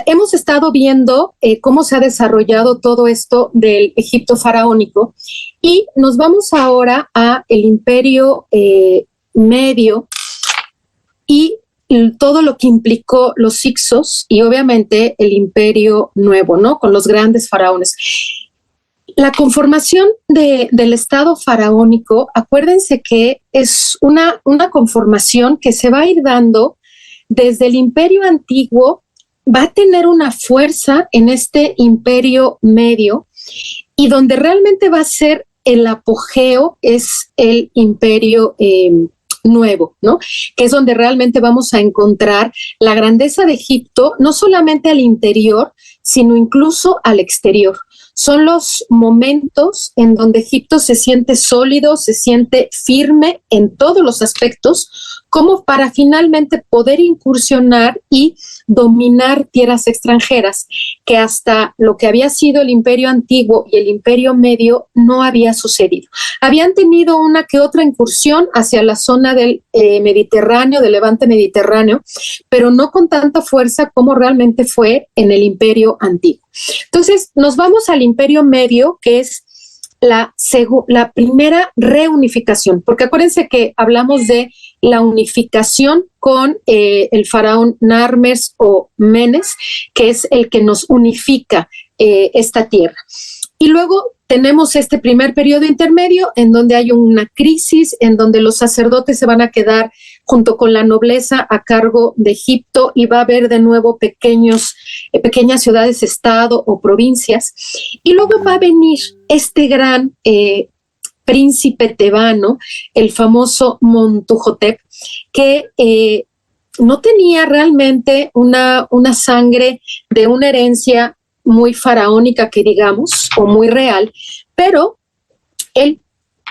Hemos estado viendo cómo se ha desarrollado todo esto del Egipto faraónico y nos vamos ahora a el Imperio Medio y todo lo que implicó los Hyksos y obviamente el Imperio Nuevo, ¿no? Con los grandes faraones. La conformación del Estado faraónico, acuérdense que es una conformación que se va a ir dando desde el Imperio Antiguo, va a tener una fuerza en este Imperio Medio y donde realmente va a ser el apogeo es el Imperio Nuevo, ¿no? Que es donde realmente vamos a encontrar la grandeza de Egipto, no solamente al interior, sino incluso al exterior. Son los momentos en donde Egipto se siente sólido, se siente firme en todos los aspectos, como para finalmente poder incursionar y dominar tierras extranjeras, que hasta lo que había sido el Imperio Antiguo y el Imperio Medio no había sucedido. Habían tenido una que otra incursión hacia la zona del Mediterráneo, del Levante Mediterráneo, pero no con tanta fuerza como realmente fue en el Imperio Antiguo. Entonces, nos vamos al Imperio Medio, que es la primera reunificación, porque acuérdense que hablamos de la unificación con el faraón Narmes o Menes, que es el que nos unifica esta tierra. Y luego tenemos este primer periodo intermedio en donde hay una crisis, en donde los sacerdotes se van a quedar junto con la nobleza a cargo de Egipto y va a haber de nuevo pequeñas ciudades-estado o provincias. Y luego va a venir este gran príncipe tebano, el famoso Montuhotep, que no tenía realmente una sangre de una herencia muy faraónica, que digamos, o muy real, pero él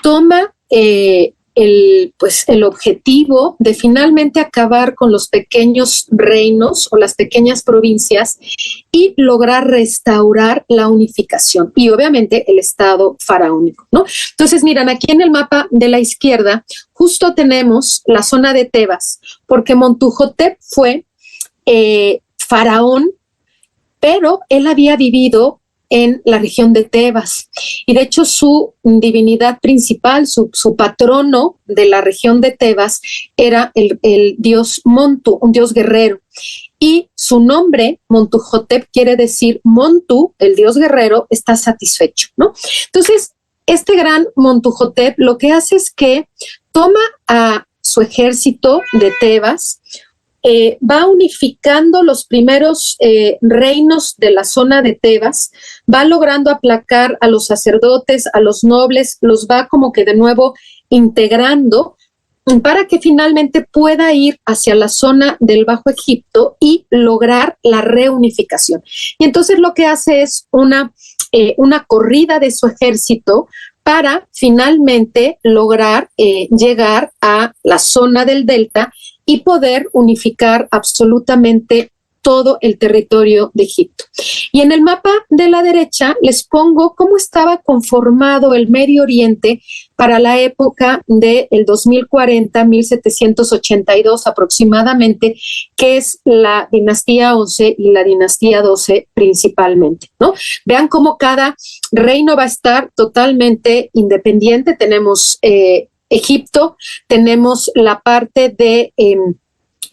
toma el objetivo de finalmente acabar con los pequeños reinos o las pequeñas provincias y lograr restaurar la unificación y obviamente el Estado faraónico, ¿no? Entonces, miran, aquí en el mapa de la izquierda justo tenemos la zona de Tebas, porque Montuhotep fue faraón, pero él había vivido en la región de Tebas. Y de hecho su divinidad principal, su patrono de la región de Tebas era el dios Montu, un dios guerrero. Y su nombre, Montuhotep, quiere decir Montu, el dios guerrero, está satisfecho, ¿no? Entonces, este gran Montuhotep lo que hace es que toma a su ejército de Tebas, va unificando los primeros reinos de la zona de Tebas, va logrando aplacar a los sacerdotes, a los nobles, los va como que de nuevo integrando para que finalmente pueda ir hacia la zona del Bajo Egipto y lograr la reunificación. Y entonces lo que hace es una corrida de su ejército para finalmente lograr llegar a la zona del delta y poder unificar absolutamente todo el territorio de Egipto. Y en el mapa de la derecha les pongo cómo estaba conformado el Medio Oriente para la época del 2040, 1782 aproximadamente, que es la dinastía 11 y la dinastía 12 principalmente, ¿no? Vean cómo cada reino va a estar totalmente independiente. Tenemos Egipto, tenemos la parte de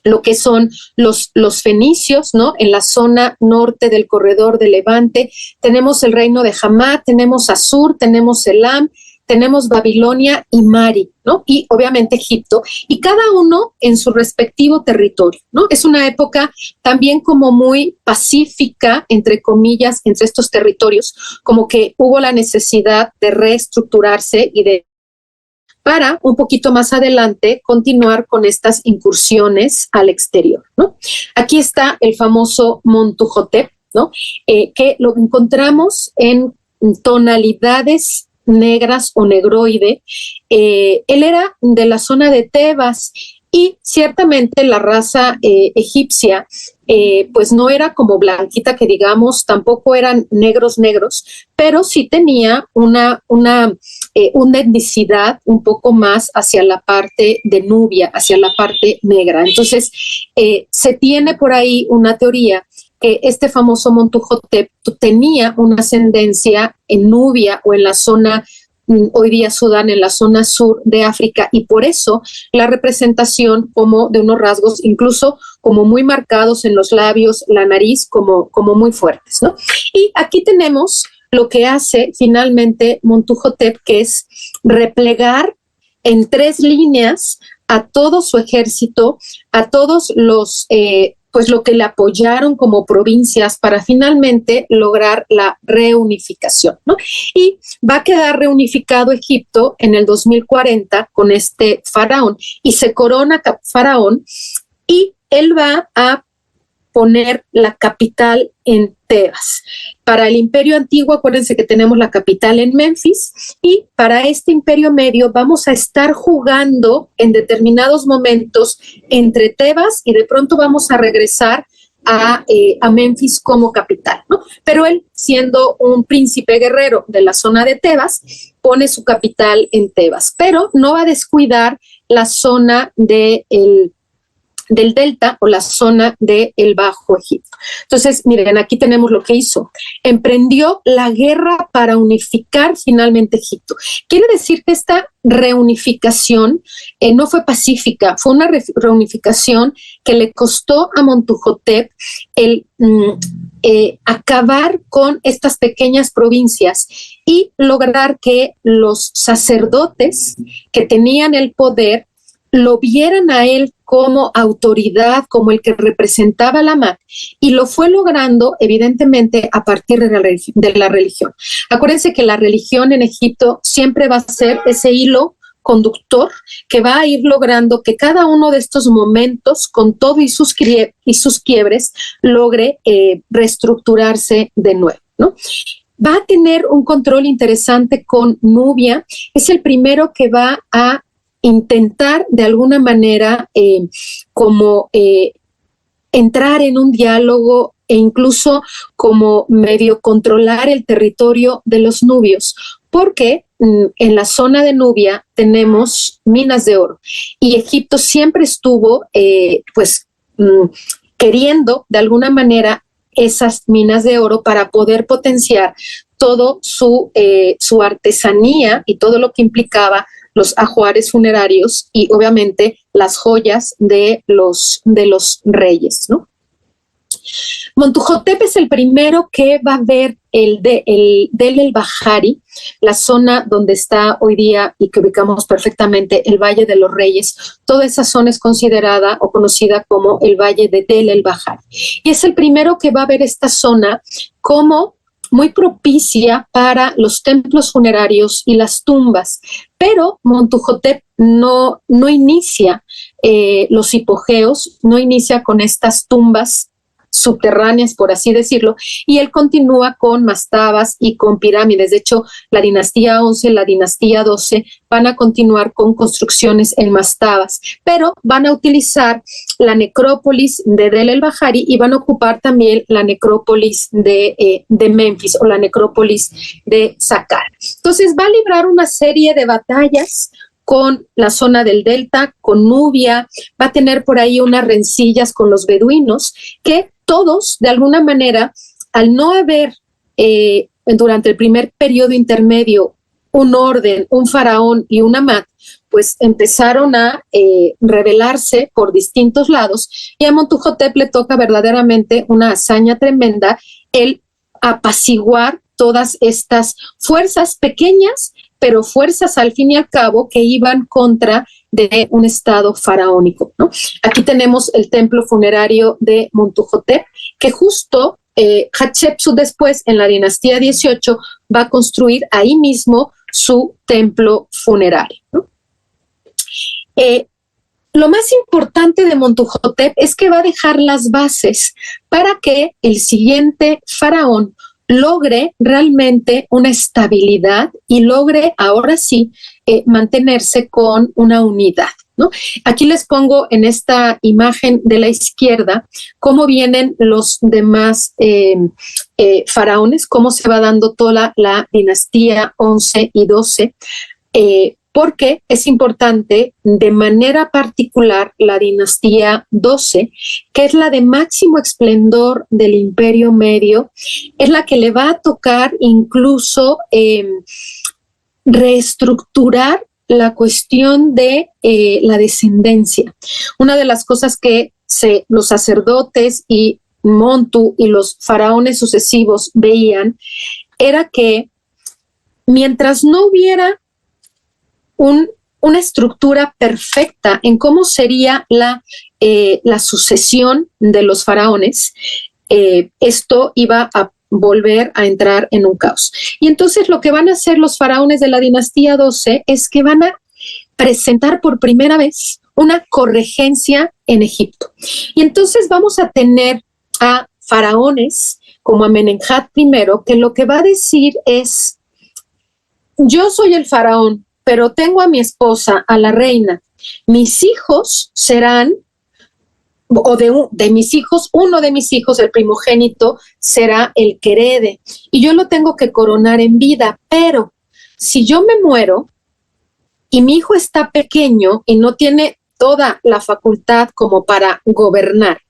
lo que son los fenicios, ¿no? En la zona norte del corredor de Levante, tenemos el reino de Hamá, tenemos Asur, tenemos Elam, tenemos Babilonia y Mari, ¿no? Y obviamente Egipto, y cada uno en su respectivo territorio, ¿no? Es una época también como muy pacífica, entre comillas, entre estos territorios, como que hubo la necesidad de reestructurarse y de para un poquito más adelante continuar con estas incursiones al exterior, ¿no? Aquí está el famoso Montuhotep, ¿no? Que lo encontramos en tonalidades negras o negroide. Él era de la zona de Tebas y ciertamente la raza egipcia pues no era como blanquita que digamos, tampoco eran negros, pero sí tenía una etnicidad un poco más hacia la parte de Nubia, hacia la parte negra. Entonces, se tiene por ahí una teoría que este famoso Montuhotep tenía una ascendencia en Nubia o en la zona, hoy día Sudán, en la zona sur de África, y por eso la representación como de unos rasgos incluso como muy marcados en los labios, la nariz como muy fuertes, ¿no? Y aquí tenemos lo que hace finalmente Montuhotep, que es replegar en 3 líneas a todo su ejército, a todos los pues lo que le apoyaron como provincias para finalmente lograr la reunificación, ¿no? Y va a quedar reunificado Egipto en el 2040 con este faraón, y se corona faraón, y él va a poner la capital en Tebas. Para el Imperio Antiguo, acuérdense que tenemos la capital en Memphis, y para este Imperio Medio vamos a estar jugando en determinados momentos entre Tebas, y de pronto vamos a regresar a Memphis como capital, ¿no? Pero él, siendo un príncipe guerrero de la zona de Tebas, pone su capital en Tebas, pero no va a descuidar la zona del delta o la zona del Bajo Egipto. Entonces, miren, aquí tenemos lo que hizo. Emprendió la guerra para unificar finalmente Egipto. Quiere decir que esta reunificación no fue pacífica, fue una reunificación que le costó a Montuhotep el acabar con estas pequeñas provincias y lograr que los sacerdotes que tenían el poder lo vieran a él como autoridad, como el que representaba la Amat, y lo fue logrando evidentemente a partir de la religión. Acuérdense que la religión en Egipto siempre va a ser ese hilo conductor que va a ir logrando que cada uno de estos momentos, con todo y sus quiebres, logre reestructurarse de nuevo, ¿no? Va a tener un control interesante con Nubia, es el primero que va a intentar de alguna manera entrar en un diálogo e incluso como medio controlar el territorio de los nubios, porque en la zona de Nubia tenemos minas de oro, y Egipto siempre estuvo queriendo de alguna manera esas minas de oro para poder potenciar todo su artesanía y todo lo que implicaba los ajuares funerarios y obviamente las joyas de los reyes, ¿no? Montuhotep es el primero que va a ver el Del el Bahari, la zona donde está hoy día y que ubicamos perfectamente el Valle de los Reyes. Toda esa zona es considerada o conocida como el Valle de Del el Bahari. Y es el primero que va a ver esta zona como muy propicia para los templos funerarios y las tumbas, pero Montuhotep no inicia los hipogeos, no inicia con estas tumbas subterráneas, por así decirlo, y él continúa con mastabas y con pirámides. De hecho, la dinastía 11, la dinastía 12 van a continuar con construcciones en mastabas, pero van a utilizar la necrópolis de Del el Bahari y van a ocupar también la necrópolis de Memphis o la necrópolis de Saqqara. Entonces va a librar una serie de batallas con la zona del delta, con Nubia, va a tener por ahí unas rencillas con los beduinos, que todos, de alguna manera, al no haber durante el primer periodo intermedio un orden, un faraón y una Amat, pues empezaron a rebelarse por distintos lados, y a Montuhotep le toca verdaderamente una hazaña tremenda el apaciguar todas estas fuerzas pequeñas, pero fuerzas al fin y al cabo que iban contra de un estado faraónico, ¿no? Aquí tenemos el templo funerario de Montuhotep, que justo Hatshepsut después, en la dinastía 18, va a construir ahí mismo su templo funerario, ¿no? Lo más importante de Montuhotep es que va a dejar las bases para que el siguiente faraón logre realmente una estabilidad y logre ahora sí mantenerse con una unidad, ¿no? Aquí les pongo en esta imagen de la izquierda cómo vienen los demás faraones, cómo se va dando toda la dinastía 11 y 12, porque es importante de manera particular la dinastía 12, que es la de máximo esplendor del Imperio Medio, es la que le va a tocar incluso reestructurar la cuestión de la descendencia. Una de las cosas que los sacerdotes y Montu y los faraones sucesivos veían era que mientras no hubiera una estructura perfecta en cómo sería la sucesión de los faraones, esto iba a volver a entrar en un caos. Y entonces lo que van a hacer los faraones de la dinastía 12 es que van a presentar por primera vez una corregencia en Egipto. Y entonces vamos a tener a faraones como Amenemhat I, que lo que va a decir es: yo soy el faraón, pero tengo a mi esposa, a la reina. Mis hijos serán, o de mis hijos, uno de mis hijos, el primogénito, será el que herede. Y yo lo tengo que coronar en vida, pero si yo me muero y mi hijo está pequeño y no tiene toda la facultad como para gobernar,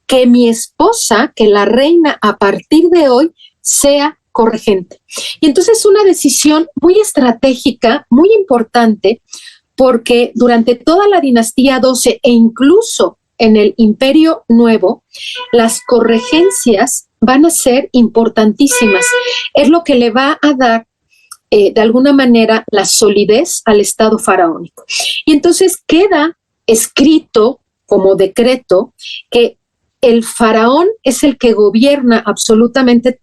que mi esposa, que la reina a partir de hoy, sea corregente. Y entonces es una decisión muy estratégica, muy importante, porque durante toda la dinastía 12 e incluso en el Imperio Nuevo, las corregencias van a ser importantísimas. Es lo que le va a dar de alguna manera la solidez al Estado faraónico. Y entonces queda escrito como decreto que el faraón es el que gobierna absolutamente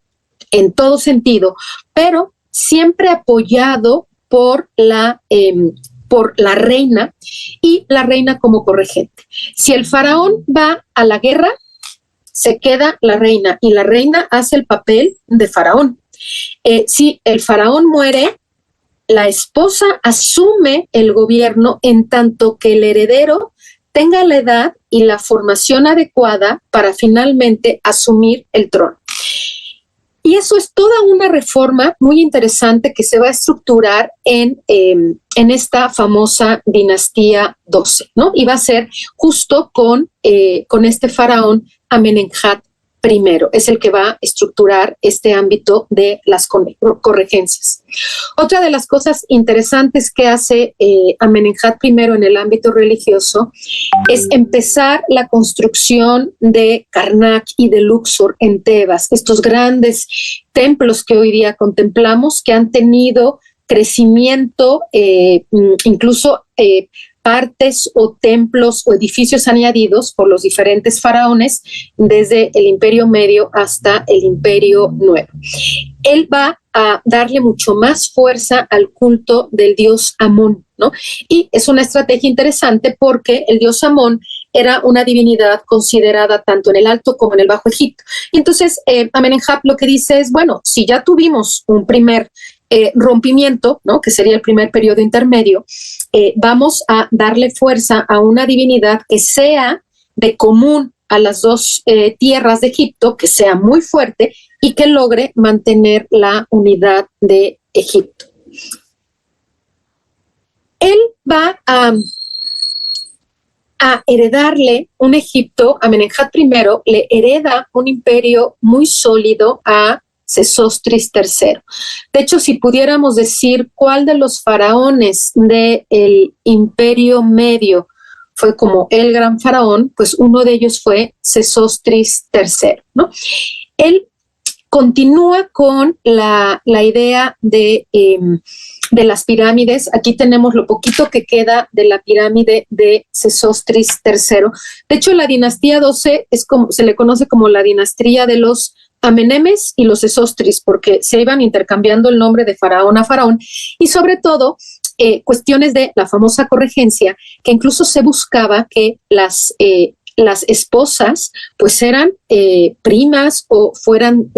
en todo sentido, pero siempre apoyado por la reina, y la reina como corregente. Si el faraón va a la guerra, se queda la reina y la reina hace el papel de faraón. Si el faraón muere, la esposa asume el gobierno en tanto que el heredero tenga la edad y la formación adecuada para finalmente asumir el trono. Y eso es toda una reforma muy interesante que se va a estructurar en esta famosa dinastía 12, ¿no? Y va a ser justo con este faraón Amenemhat I, es el que va a estructurar este ámbito de las corregencias. Otra de las cosas interesantes que hace Amenemhat I en el ámbito religioso es empezar la construcción de Karnak y de Luxor en Tebas, estos grandes templos que hoy día contemplamos, que han tenido crecimiento, incluso partes o templos o edificios añadidos por los diferentes faraones desde el Imperio Medio hasta el Imperio Nuevo. Él va a darle mucho más fuerza al culto del dios Amón, ¿no? Y es una estrategia interesante porque el dios Amón era una divinidad considerada tanto en el Alto como en el Bajo Egipto. Y entonces Amenemhat lo que dice es, bueno, si ya tuvimos un primer rompimiento, ¿no?, que sería el primer periodo intermedio, vamos a darle fuerza a una divinidad que sea de común a las dos tierras de Egipto, que sea muy fuerte y que logre mantener la unidad de Egipto. Él va a heredarle un Egipto, Amenemhat I le hereda un imperio muy sólido a Sesostris III. De hecho, si pudiéramos decir cuál de los faraones del Imperio Medio fue como el gran faraón, pues uno de ellos fue Sesostris III, ¿no? Él continúa con la idea de las pirámides. Aquí tenemos lo poquito que queda de la pirámide de Sesostris III. De hecho, la dinastía 12 se le conoce como la dinastía de los Amenemes y los Sesostris, porque se iban intercambiando el nombre de faraón a faraón, y sobre todo cuestiones de la famosa corregencia, que incluso se buscaba que las esposas pues eran primas o fueran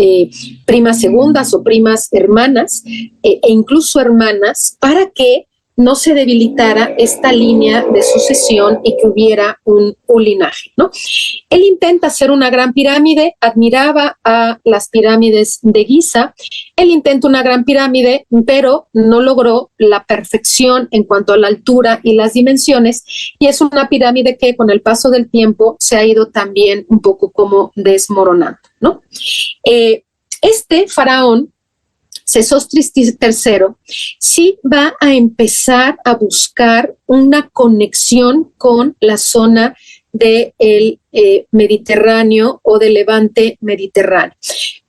primas segundas o primas hermanas e incluso hermanas, para que no se debilitara esta línea de sucesión y que hubiera un linaje, ¿no? Él intenta hacer una gran pirámide, admiraba a las pirámides de Giza, él intenta una gran pirámide, pero no logró la perfección en cuanto a la altura y las dimensiones, y es una pirámide que con el paso del tiempo se ha ido también un poco como desmoronando, ¿no? Este faraón, Sesostris III, sí va a empezar a buscar una conexión con la zona del Mediterráneo o del Levante Mediterráneo,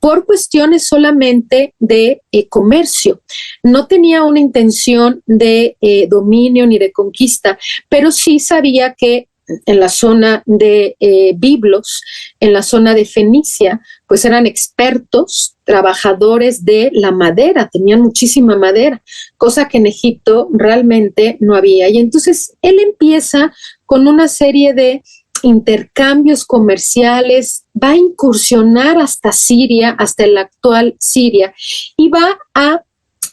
por cuestiones solamente de comercio. No tenía una intención de dominio ni de conquista, pero sí sabía que en la zona de Biblos, en la zona de Fenicia, pues eran expertos, trabajadores de la madera, tenían muchísima madera, cosa que en Egipto realmente no había. Y entonces él empieza con una serie de intercambios comerciales, va a incursionar hasta Siria, hasta la actual Siria, y va a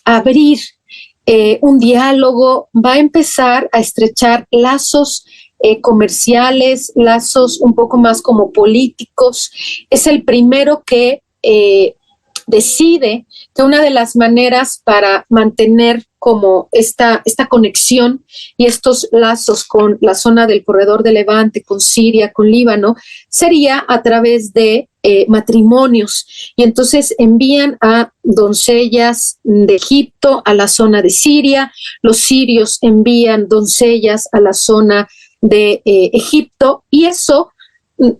abrir un diálogo, va a empezar a estrechar lazos comerciales, lazos un poco más como políticos. Es el primero que decide que una de las maneras para mantener como esta conexión y estos lazos con la zona del corredor de Levante, con Siria, con Líbano, sería a través de matrimonios. Y entonces envían a doncellas de Egipto a la zona de Siria, los sirios envían doncellas a la zona de Egipto, y eso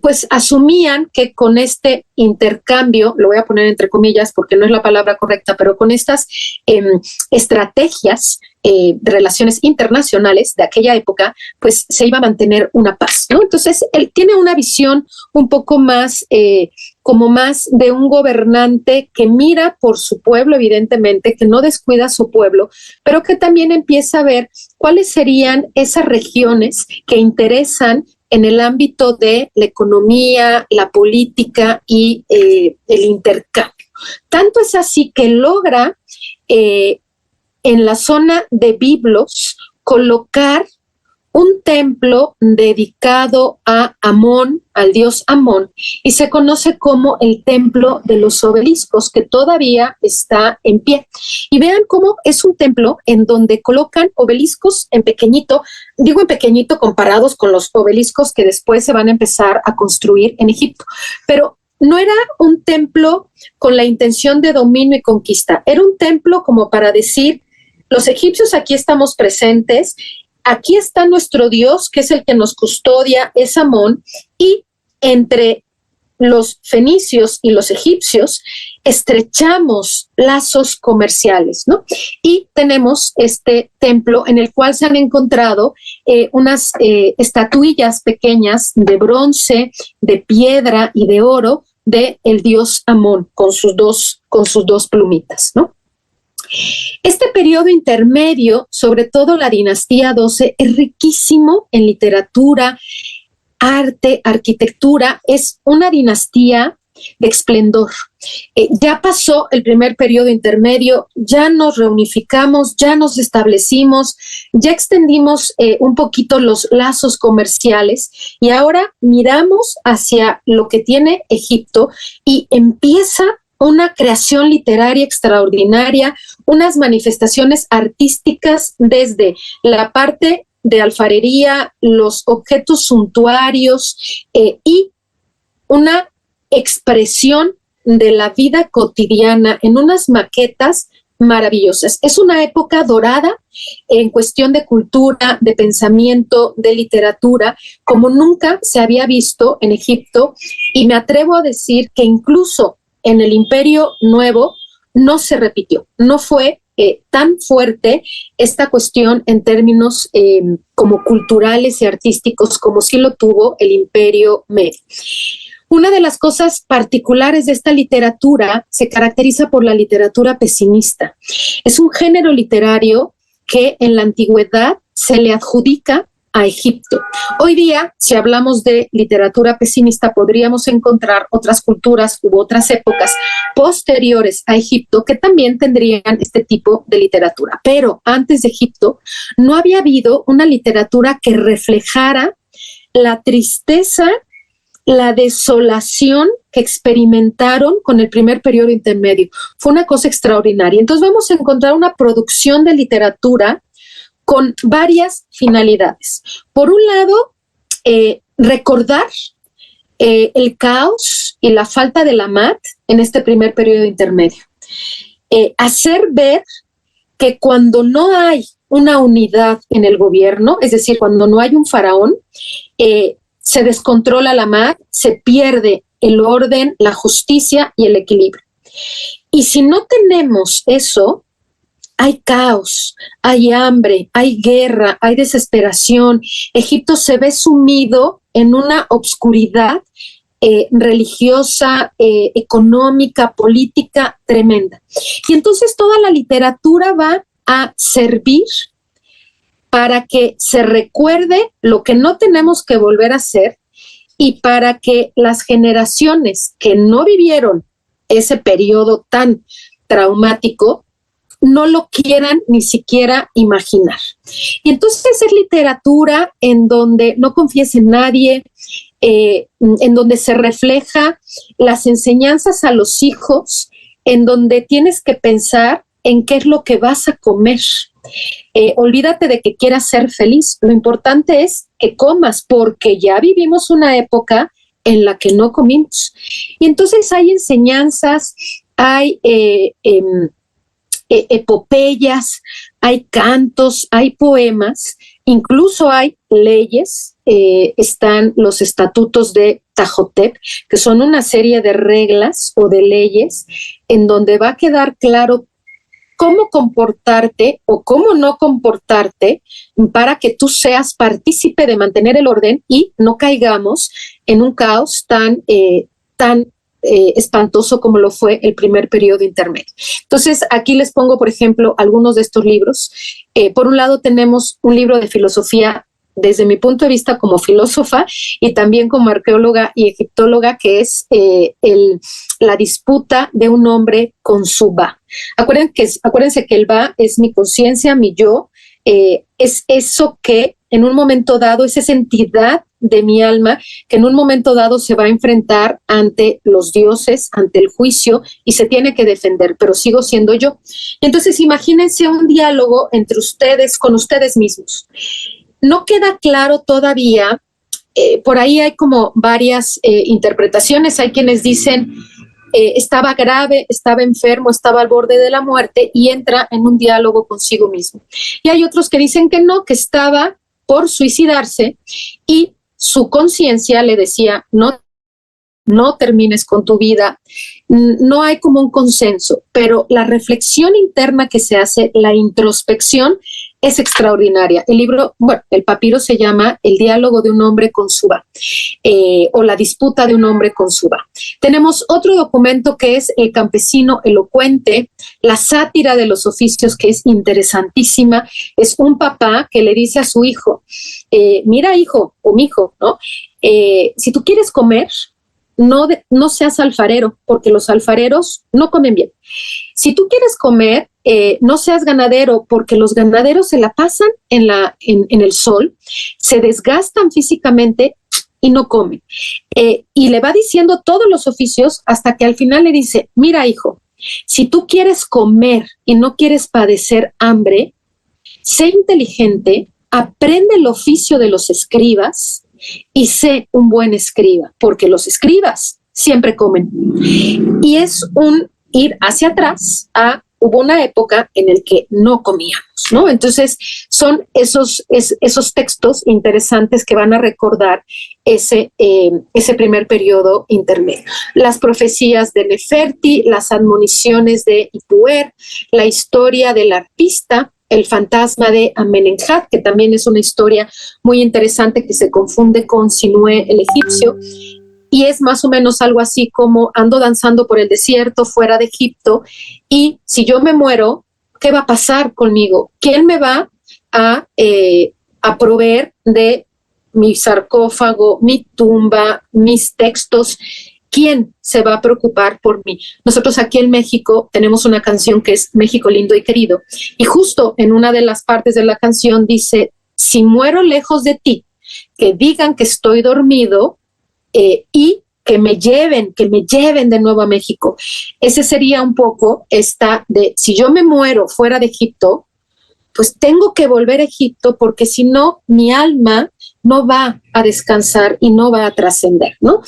pues asumían que con este intercambio, lo voy a poner entre comillas porque no es la palabra correcta, pero con estas estrategias de relaciones internacionales de aquella época, pues se iba a mantener una paz, ¿no? Entonces, él tiene una visión un poco más, como más de un gobernante que mira por su pueblo, evidentemente, que no descuida a su pueblo, pero que también empieza a ver cuáles serían esas regiones que interesan en el ámbito de la economía, la política y el intercambio. Tanto es así que logra en la zona de Biblos colocar un templo dedicado a Amón, al dios Amón, y se conoce como el Templo de los Obeliscos, que todavía está en pie. Y vean cómo es un templo en donde colocan obeliscos en pequeñito, digo en pequeñito comparados con los obeliscos que después se van a empezar a construir en Egipto, pero no era un templo con la intención de dominio y conquista, era un templo como para decir, los egipcios aquí estamos presentes, aquí está nuestro Dios, que es el que nos custodia, es Amón, y entre los fenicios y los egipcios estrechamos lazos comerciales, ¿no? Y tenemos este templo en el cual se han encontrado unas estatuillas pequeñas de bronce, de piedra y de oro de el dios Amón con sus dos plumitas, ¿no? Este periodo intermedio, sobre todo la dinastía 12, es riquísimo en literatura, arte, arquitectura, es una dinastía de esplendor. Ya pasó el primer periodo intermedio, ya nos reunificamos, ya nos establecimos, ya extendimos un poquito los lazos comerciales y ahora miramos hacia lo que tiene Egipto y empieza una creación literaria extraordinaria, unas manifestaciones artísticas desde la parte de alfarería, los objetos suntuarios y una expresión de la vida cotidiana en unas maquetas maravillosas. Es una época dorada en cuestión de cultura, de pensamiento, de literatura, como nunca se había visto en Egipto, y me atrevo a decir que incluso en el Imperio Nuevo no se repitió, no fue tan fuerte esta cuestión en términos como culturales y artísticos como sí lo tuvo el Imperio Medio. Una de las cosas particulares de esta literatura se caracteriza por la literatura pesimista. Es un género literario que en la antigüedad se le adjudica a Egipto. Hoy día, si hablamos de literatura pesimista, podríamos encontrar otras culturas u otras épocas posteriores a Egipto que también tendrían este tipo de literatura. Pero antes de Egipto no había habido una literatura que reflejara la tristeza, la desolación que experimentaron con el primer periodo intermedio. Fue una cosa extraordinaria. Entonces vamos a encontrar una producción de literatura con varias finalidades. Por un lado, recordar el caos y la falta de la mat en este primer periodo intermedio. Hacer ver que cuando no hay una unidad en el gobierno, es decir, cuando no hay un faraón, se descontrola la mat, se pierde el orden, la justicia y el equilibrio. Y si no tenemos eso, hay caos, hay hambre, hay guerra, hay desesperación. Egipto se ve sumido en una obscuridad religiosa, económica, política tremenda. Y entonces toda la literatura va a servir para que se recuerde lo que no tenemos que volver a hacer y para que las generaciones que no vivieron ese periodo tan traumático no lo quieran ni siquiera imaginar. Y entonces es literatura en donde no confíes en nadie, en donde se refleja las enseñanzas a los hijos, en donde tienes que pensar en qué es lo que vas a comer. Olvídate de que quieras ser feliz. Lo importante es que comas, porque ya vivimos una época en la que no comimos. Y entonces hay enseñanzas, hay epopeyas, hay cantos, hay poemas, incluso hay leyes. Están los estatutos de Tajotep, que son una serie de reglas o de leyes en donde va a quedar claro cómo comportarte o cómo no comportarte para que tú seas partícipe de mantener el orden y no caigamos en un caos tan espantoso como lo fue el primer periodo intermedio. Entonces, aquí les pongo, por ejemplo, algunos de estos libros. Por un lado, tenemos un libro de filosofía desde mi punto de vista como filósofa y también como arqueóloga y egiptóloga, que es la disputa de un hombre con su Ba. Acuérdense que el Ba es mi conciencia, mi yo, es eso que en un momento dado, es esa entidad de mi alma que en un momento dado se va a enfrentar ante los dioses, ante el juicio y se tiene que defender, pero sigo siendo yo. Entonces imagínense un diálogo entre ustedes, con ustedes mismos. No queda claro todavía, por ahí hay como varias interpretaciones, hay quienes dicen estaba grave, estaba enfermo, estaba al borde de la muerte y entra en un diálogo consigo mismo. Y hay otros que dicen que no, que estaba por suicidarse y su conciencia le decía, no termines con tu vida. No hay como un consenso, pero la reflexión interna que se hace, la introspección, es extraordinaria. El libro, bueno, el papiro se llama El diálogo de un hombre con su Ba, o la disputa de un hombre con su Ba. Tenemos otro documento que es El campesino elocuente, la sátira de los oficios, que es interesantísima. Es un papá que le dice a su hijo, mira hijo, o mijo, ¿no? Si tú quieres comer, no seas alfarero, porque los alfareros no comen bien. Si tú quieres comer, no seas ganadero, porque los ganaderos se la pasan en el sol, se desgastan físicamente y no comen. Y le va diciendo todos los oficios hasta que al final le dice, mira hijo, si tú quieres comer y no quieres padecer hambre, sé inteligente, aprende el oficio de los escribas y sé un buen escriba, porque los escribas siempre comen. Y es un ir hacia atrás hubo una época en el que no comíamos, ¿no? Entonces son esos textos interesantes que van a recordar ese primer periodo intermedio. Las profecías de Neferti, las admoniciones de Ipuer, la historia del arpista, el fantasma de Amenemhat, que también es una historia muy interesante que se confunde con Sinué el egipcio, y es más o menos algo así como ando danzando por el desierto fuera de Egipto, y si yo me muero, ¿qué va a pasar conmigo? ¿Quién me va a a proveer de mi sarcófago, mi tumba, mis textos. ¿Quién se va a preocupar por mí? Nosotros aquí en México tenemos una canción que es México lindo y querido, y justo en una de las partes de la canción dice: si muero lejos de ti, que digan que estoy dormido, y que me lleven de nuevo a México. Ese sería un poco esta de, si yo me muero fuera de Egipto, pues tengo que volver a Egipto, porque si no, mi alma no va a descansar y no va a trascender, ¿no?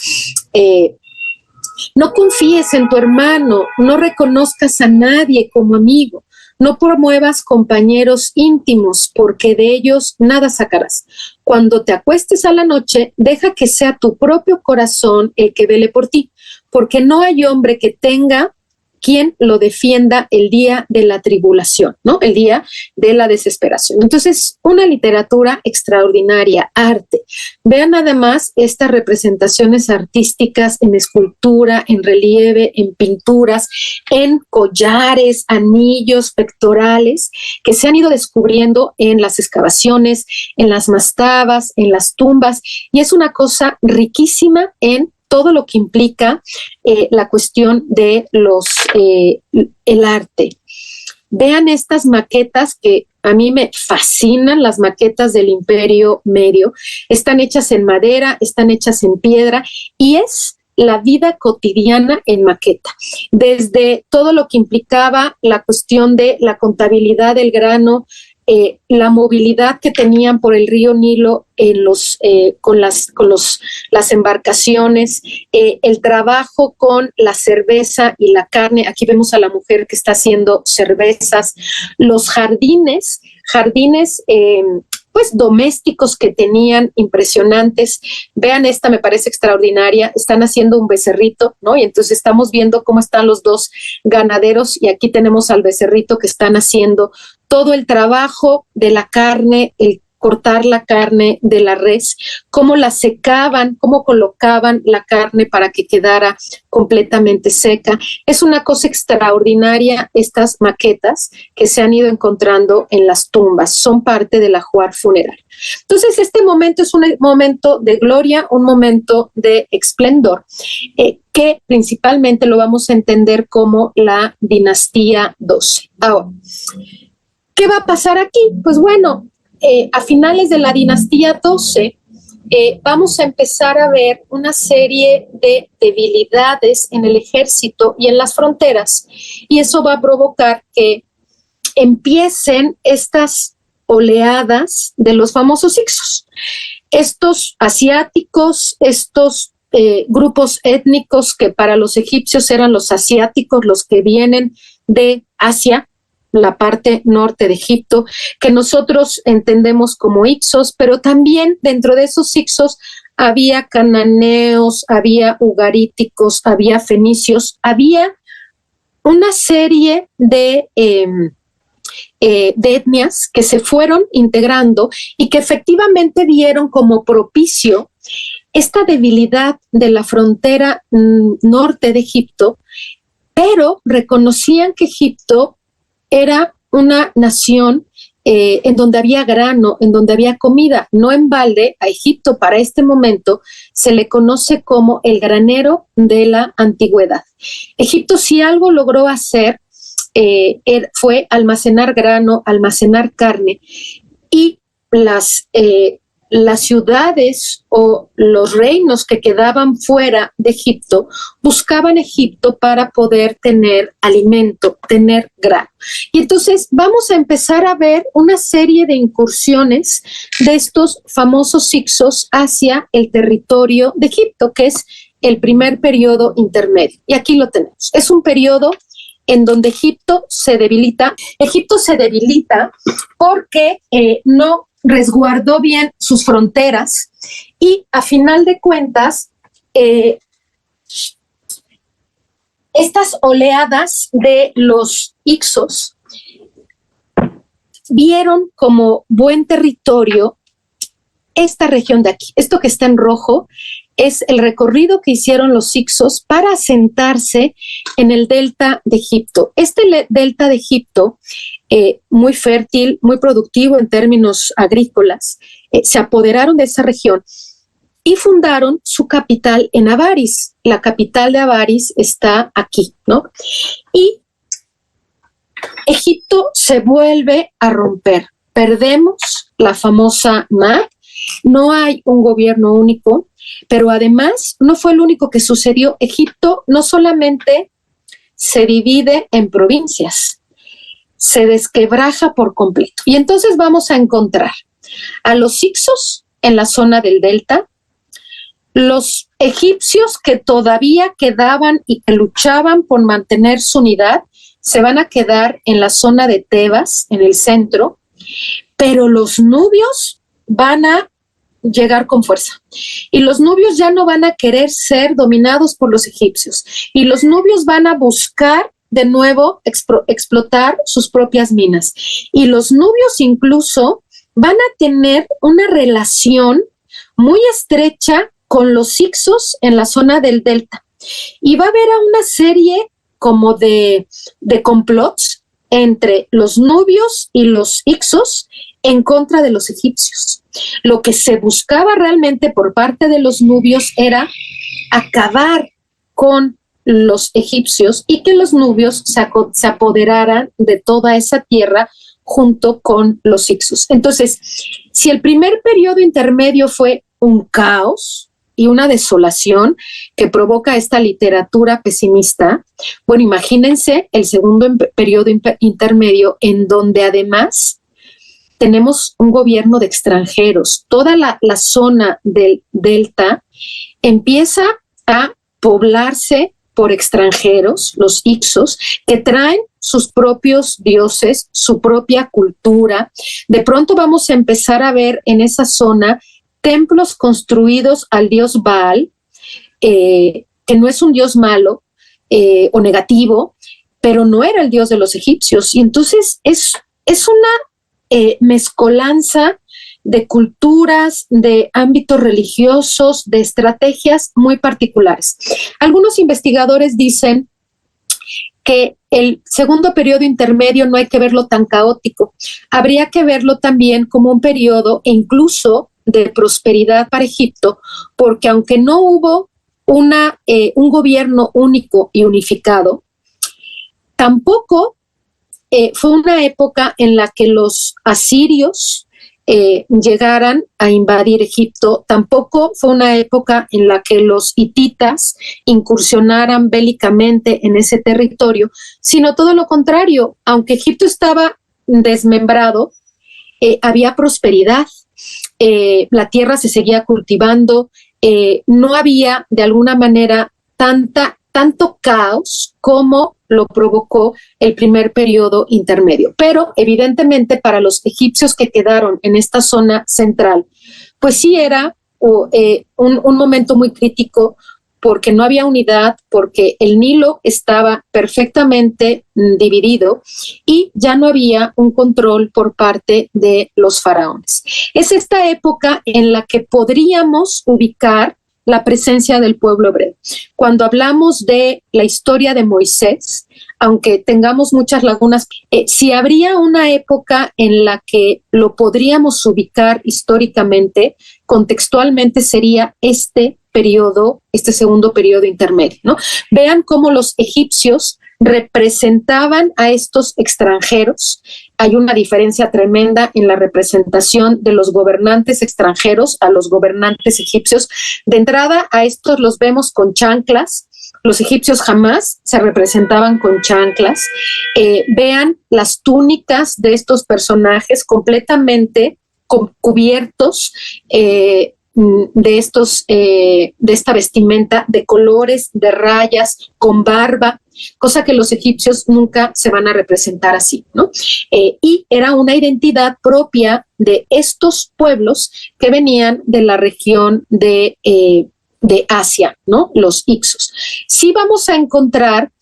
No confíes en tu hermano, no reconozcas a nadie como amigo, no promuevas compañeros íntimos, porque de ellos nada sacarás. Cuando te acuestes a la noche, deja que sea tu propio corazón el que vele por ti, porque no hay hombre que tenga quien lo defienda el día de la tribulación, ¿no? El día de la desesperación. Entonces, una literatura extraordinaria, arte. Vean además estas representaciones artísticas en escultura, en relieve, en pinturas, en collares, anillos, pectorales, que se han ido descubriendo en las excavaciones, en las mastabas, en las tumbas, y es una cosa riquísima en todo lo que implica la cuestión de el arte. Vean estas maquetas que a mí me fascinan, las maquetas del Imperio Medio. Están hechas en madera, están hechas en piedra, y es la vida cotidiana en maqueta. Desde todo lo que implicaba la cuestión de la contabilidad del grano, la movilidad que tenían por el río Nilo con las embarcaciones, el trabajo con la cerveza y la carne. Aquí vemos a la mujer que está haciendo cervezas, los jardines pues domésticos que tenían, impresionantes. Vean esta, me parece extraordinaria. Están haciendo un becerrito, ¿no? Y entonces estamos viendo cómo están los dos ganaderos, y aquí tenemos al becerrito que están haciendo todo el trabajo de la carne, el cortar la carne de la res, cómo la secaban, cómo colocaban la carne para que quedara completamente seca. Es una cosa extraordinaria estas maquetas que se han ido encontrando en las tumbas, son parte del ajuar funerario. Entonces, este momento es un momento de gloria, un momento de esplendor, que principalmente lo vamos a entender como la dinastía 12. Ahora, ¿qué va a pasar aquí? Pues bueno, a finales de la dinastía 12 vamos a empezar a ver una serie de debilidades en el ejército y en las fronteras, y eso va a provocar que empiecen estas oleadas de los famosos Hicsos. Estos asiáticos, estos grupos étnicos que para los egipcios eran los asiáticos, los que vienen de Asia, la parte norte de Egipto, que nosotros entendemos como Hicsos, pero también dentro de esos Hicsos había cananeos, había ugaríticos, había fenicios, había una serie de etnias que se fueron integrando y que efectivamente vieron como propicio esta debilidad de la frontera norte de Egipto, pero reconocían que Egipto era una nación en donde había grano, en donde había comida. No en balde, a Egipto para este momento se le conoce como el granero de la antigüedad. Egipto, si algo logró hacer, fue almacenar grano, almacenar carne, y las ciudades o los reinos que quedaban fuera de Egipto buscaban Egipto para poder tener alimento, tener grano. Y entonces vamos a empezar a ver una serie de incursiones de estos famosos Hicsos hacia el territorio de Egipto, que es el primer periodo intermedio. Y aquí lo tenemos. Es un periodo en donde Egipto se debilita. Egipto se debilita porque no resguardó bien sus fronteras, y a final de cuentas estas oleadas de los Hicsos vieron como buen territorio esta región de aquí. Esto que está en rojo es el recorrido que hicieron los hicsos para asentarse en el delta de Egipto. Este delta de Egipto, muy fértil, muy productivo en términos agrícolas, se apoderaron de esa región y fundaron su capital en Avaris. La capital de Avaris está aquí, ¿no? Y Egipto se vuelve a romper. Perdemos la famosa MAD, no hay un gobierno único, pero además no fue lo único que sucedió. Egipto no solamente se divide en provincias, se desquebraja por completo. Y entonces vamos a encontrar a los hicsos en la zona del delta, los egipcios que todavía quedaban y que luchaban por mantener su unidad, se van a quedar en la zona de Tebas, en el centro, pero los nubios van a llegar con fuerza. Y los nubios ya no van a querer ser dominados por los egipcios. Y los nubios van a buscar de nuevo explotar sus propias minas. Y los nubios incluso van a tener una relación muy estrecha con los hicsos en la zona del delta. Y va a haber una serie como de complots entre los nubios y los hicsos en contra de los egipcios. Lo que se buscaba realmente por parte de los nubios era acabar con los egipcios y que los nubios se apoderaran de toda esa tierra junto con los hicsos. Entonces, si el primer periodo intermedio fue un caos y una desolación que provoca esta literatura pesimista, bueno, imagínense el segundo periodo intermedio en donde además tenemos un gobierno de extranjeros. Toda la zona del delta empieza a poblarse por extranjeros, los hicsos, que traen sus propios dioses, su propia cultura. De pronto vamos a empezar a ver en esa zona templos construidos al dios Baal, que no es un dios malo o negativo, pero no era el dios de los egipcios. Y entonces es una mezcolanza de culturas, de ámbitos religiosos, de estrategias muy particulares. Algunos investigadores dicen que el segundo periodo intermedio no hay que verlo tan caótico, habría que verlo también como un periodo e incluso de prosperidad para Egipto, porque aunque no hubo un gobierno único y unificado, tampoco fue una época en la que los asirios llegaran a invadir Egipto, tampoco fue una época en la que los hititas incursionaran bélicamente en ese territorio, sino todo lo contrario. Aunque Egipto estaba desmembrado, había prosperidad, la tierra se seguía cultivando, no había de alguna manera tanto caos como lo provocó el primer periodo intermedio. Pero evidentemente para los egipcios que quedaron en esta zona central, pues sí era un momento muy crítico, porque no había unidad, porque el Nilo estaba perfectamente dividido y ya no había un control por parte de los faraones. Es esta época en la que podríamos ubicar la presencia del pueblo hebreo. Cuando hablamos de la historia de Moisés, aunque tengamos muchas lagunas, si habría una época en la que lo podríamos ubicar históricamente, contextualmente sería este segundo periodo intermedio, ¿no? Vean cómo los egipcios representaban a estos extranjeros. Hay una diferencia tremenda en la representación de los gobernantes extranjeros a los gobernantes egipcios. De entrada, a estos los vemos con chanclas. Los egipcios jamás se representaban con chanclas. Vean las túnicas de estos personajes completamente cubiertos de esta vestimenta de colores, de rayas, con barba, cosa que los egipcios nunca se van a representar así, ¿no? Y era una identidad propia de estos pueblos que venían de la región de Asia, ¿no? Los hicsos. Sí vamos a encontrar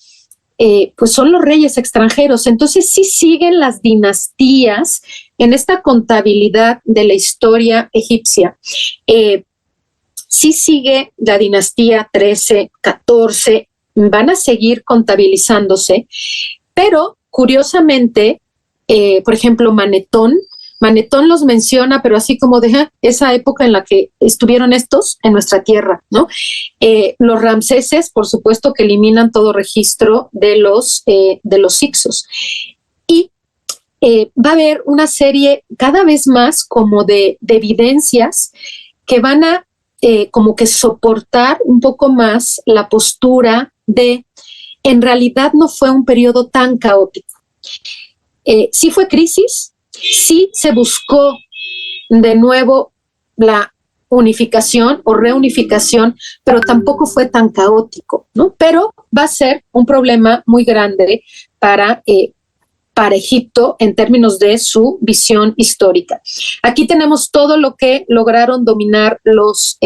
pues son los reyes extranjeros. Entonces sí siguen las dinastías en esta contabilidad de la historia egipcia. Sí sigue la dinastía 13, 14, van a seguir contabilizándose, pero curiosamente, por ejemplo, Manetón los menciona, pero así como deja esa época en la que estuvieron estos en nuestra tierra, ¿no? Los Ramseses, por supuesto, que eliminan todo registro de los Hyksos. Y va a haber una serie cada vez más como de evidencias que van a como que soportar un poco más la postura de, en realidad no fue un periodo tan caótico. Sí fue crisis, sí se buscó de nuevo la unificación o reunificación, pero tampoco fue tan caótico, ¿no? Pero va a ser un problema muy grande para Egipto en términos de su visión histórica. Aquí tenemos todo lo que lograron dominar los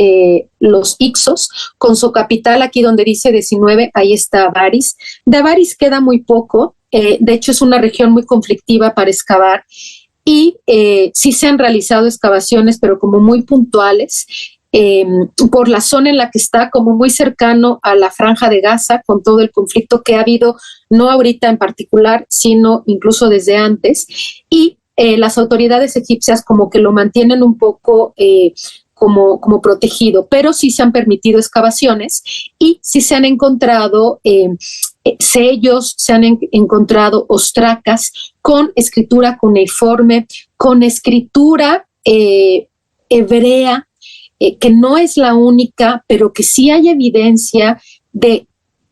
Hyksos, con su capital aquí donde dice 19, ahí está Avaris. De Avaris queda muy poco, de hecho es una región muy conflictiva para excavar, y sí se han realizado excavaciones, pero como muy puntuales, por la zona en la que está, como muy cercano a la Franja de Gaza, con todo el conflicto que ha habido, no ahorita en particular, sino incluso desde antes, y las autoridades egipcias como que lo mantienen un poco como protegido, pero sí se han permitido excavaciones y sí se han encontrado sellos, se han encontrado ostracas con escritura cuneiforme, con escritura hebrea, que no es la única, pero que sí hay evidencia de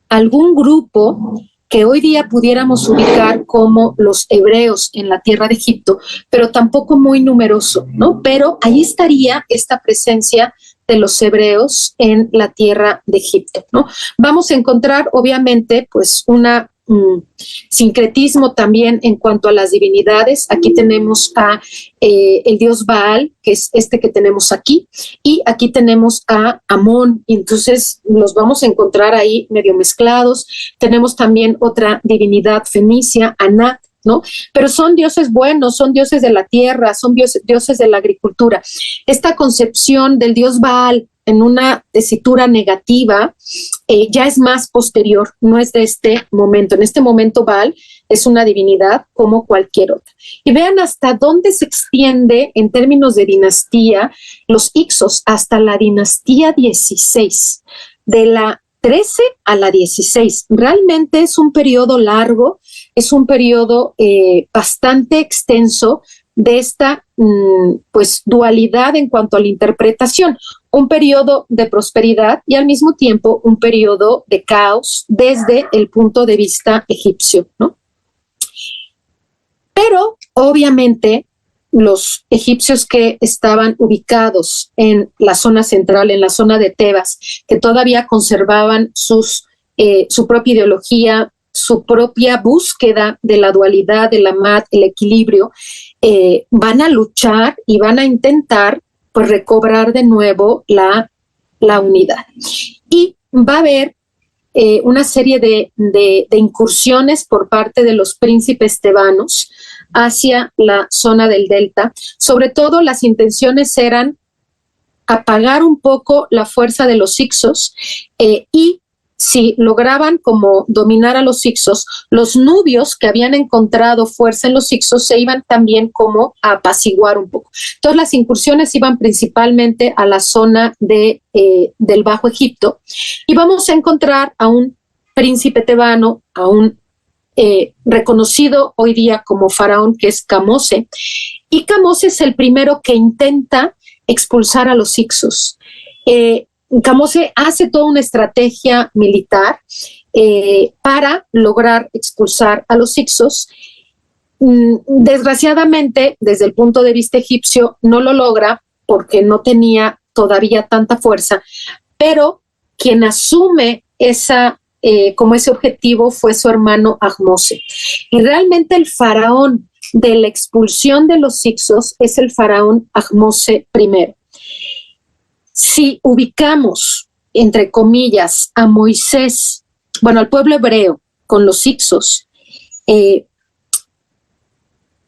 algún grupo que hoy día pudiéramos ubicar como los hebreos en la tierra de Egipto, pero tampoco muy numeroso, ¿no? Pero ahí estaría esta presencia de los hebreos en la tierra de Egipto, ¿no? Vamos a encontrar, obviamente, pues una sincretismo también en cuanto a las divinidades. Aquí tenemos a el dios Baal, que es este que tenemos aquí, y aquí tenemos a Amón, y entonces los vamos a encontrar ahí medio mezclados. Tenemos también otra divinidad fenicia, Anat, ¿no? Pero son dioses buenos, son dioses de la tierra, son dioses de la agricultura. Esta concepción del dios Baal en una tesitura negativa ya es más posterior, no es de este momento. En este momento Baal es una divinidad como cualquier otra. Y vean hasta dónde se extiende en términos de dinastía los Hyksos, hasta la dinastía 16, de la 13 a la 16. Realmente es un periodo largo, es un periodo bastante extenso de esta pues dualidad en cuanto a la interpretación, un periodo de prosperidad y al mismo tiempo un periodo de caos desde el punto de vista egipcio, ¿no? Pero obviamente los egipcios que estaban ubicados en la zona central, en la zona de Tebas, que todavía conservaban su propia ideología, su propia búsqueda de la dualidad, de la mat, el equilibrio, van a luchar y van a intentar pues recobrar de nuevo la unidad. Y va a haber una serie de incursiones por parte de los príncipes tebanos hacia la zona del delta. Sobre todo las intenciones eran apagar un poco la fuerza de los Hyksos y si lograban como dominar a los Hyksos, los nubios que habían encontrado fuerza en los Hyksos se iban también como a apaciguar un poco. Entonces las incursiones iban principalmente a la zona del Bajo Egipto y vamos a encontrar a un príncipe tebano, a un reconocido hoy día como faraón, que es Kamose, y Kamose es el primero que intenta expulsar a los Hyksos. Kamose hace toda una estrategia militar para lograr expulsar a los Hyksos. Desgraciadamente, desde el punto de vista egipcio, no lo logra porque no tenía todavía tanta fuerza, pero quien asume como ese objetivo fue su hermano Ahmose. Y realmente el faraón de la expulsión de los Hyksos es el faraón Ahmose I. Si ubicamos, entre comillas, a Moisés, bueno, al pueblo hebreo, con los Hicsos,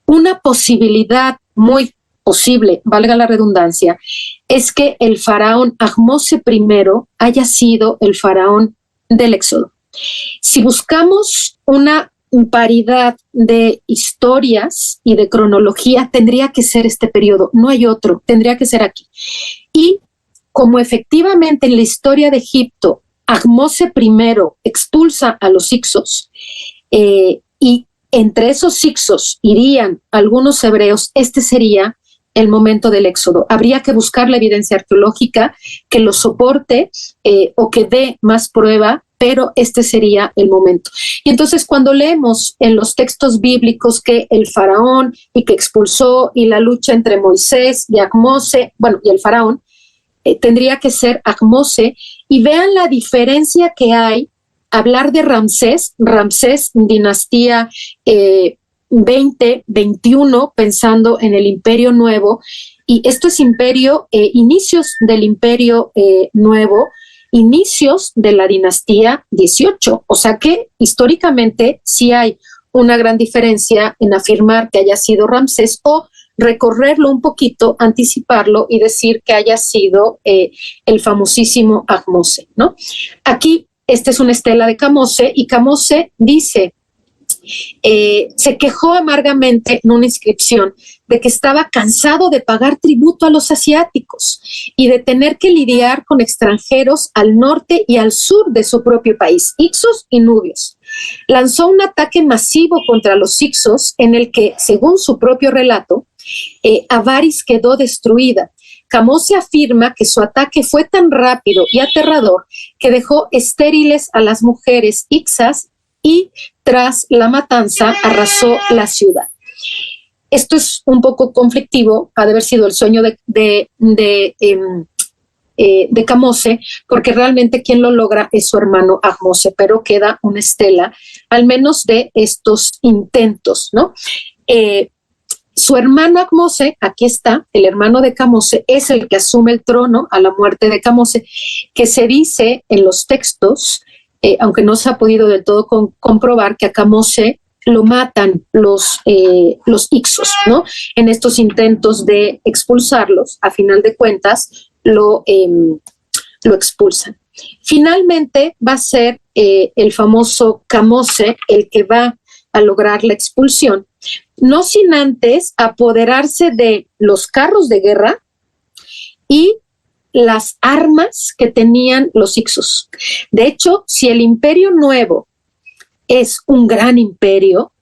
una posibilidad muy posible, valga la redundancia, es que el faraón Ahmose I haya sido el faraón del Éxodo. Si buscamos una paridad de historias y de cronología, tendría que ser este periodo, no hay otro, tendría que ser aquí. Y como efectivamente en la historia de Egipto, Ahmose I expulsa a los Hicsos, y entre esos Hicsos irían algunos hebreos, este sería el momento del Éxodo. Habría que buscar la evidencia arqueológica que lo soporte o que dé más prueba, pero este sería el momento. Y entonces cuando leemos en los textos bíblicos que el faraón y que expulsó y la lucha entre Moisés y Ahmose, y el faraón, tendría que ser Ahmose, y vean la diferencia que hay. Hablar de Ramsés, dinastía 20-21, pensando en el Imperio Nuevo, y esto es imperio, inicios del Imperio Nuevo, inicios de la dinastía 18, o sea que históricamente sí hay una gran diferencia en afirmar que haya sido Ramsés o recorrerlo un poquito, anticiparlo y decir que haya sido el famosísimo Ahmose, ¿no? Aquí esta es una estela de Camose y Camose dice, se quejó amargamente en una inscripción de que estaba cansado de pagar tributo a los asiáticos y de tener que lidiar con extranjeros al norte y al sur de su propio país, Hicsos y Nubios. Lanzó un ataque masivo contra los Hicsos en el que, según su propio relato, Avaris quedó destruida. Camose afirma que su ataque fue tan rápido y aterrador que dejó estériles a las mujeres hixas y tras la matanza arrasó la ciudad. Esto es un poco conflictivo, ha de haber sido el sueño de Camose, porque realmente quien lo logra es su hermano Ahmose, pero queda una estela, al menos de estos intentos, ¿no? Su hermano Ahmose, aquí está, el hermano de Camose, es el que asume el trono a la muerte de Camose, que se dice en los textos, aunque no se ha podido del todo comprobar, que a Camose lo matan los Hicsos, ¿no? En estos intentos de expulsarlos, a final de cuentas, lo expulsan. Finalmente va a ser el famoso Camose el que va a lograr la expulsión, no sin antes apoderarse de los carros de guerra y las armas que tenían los Hicsos. De hecho, si el Imperio Nuevo es un gran imperio,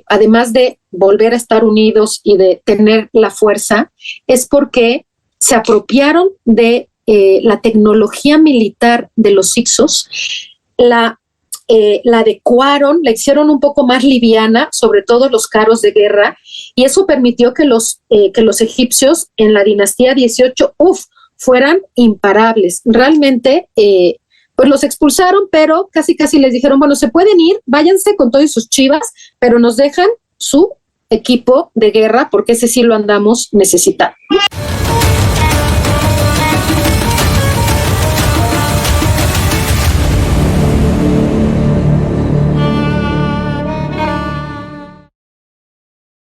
además de volver a estar unidos y de tener la fuerza, es porque se apropiaron de la tecnología militar de los Hicsos, la adecuaron, la hicieron un poco más liviana, sobre todo los carros de guerra, y eso permitió que los egipcios en la dinastía 18, fueran imparables. Realmente, pues los expulsaron, pero casi les dijeron, bueno, se pueden ir, váyanse con todas sus chivas, pero nos dejan su equipo de guerra, porque ese sí lo andamos necesitando.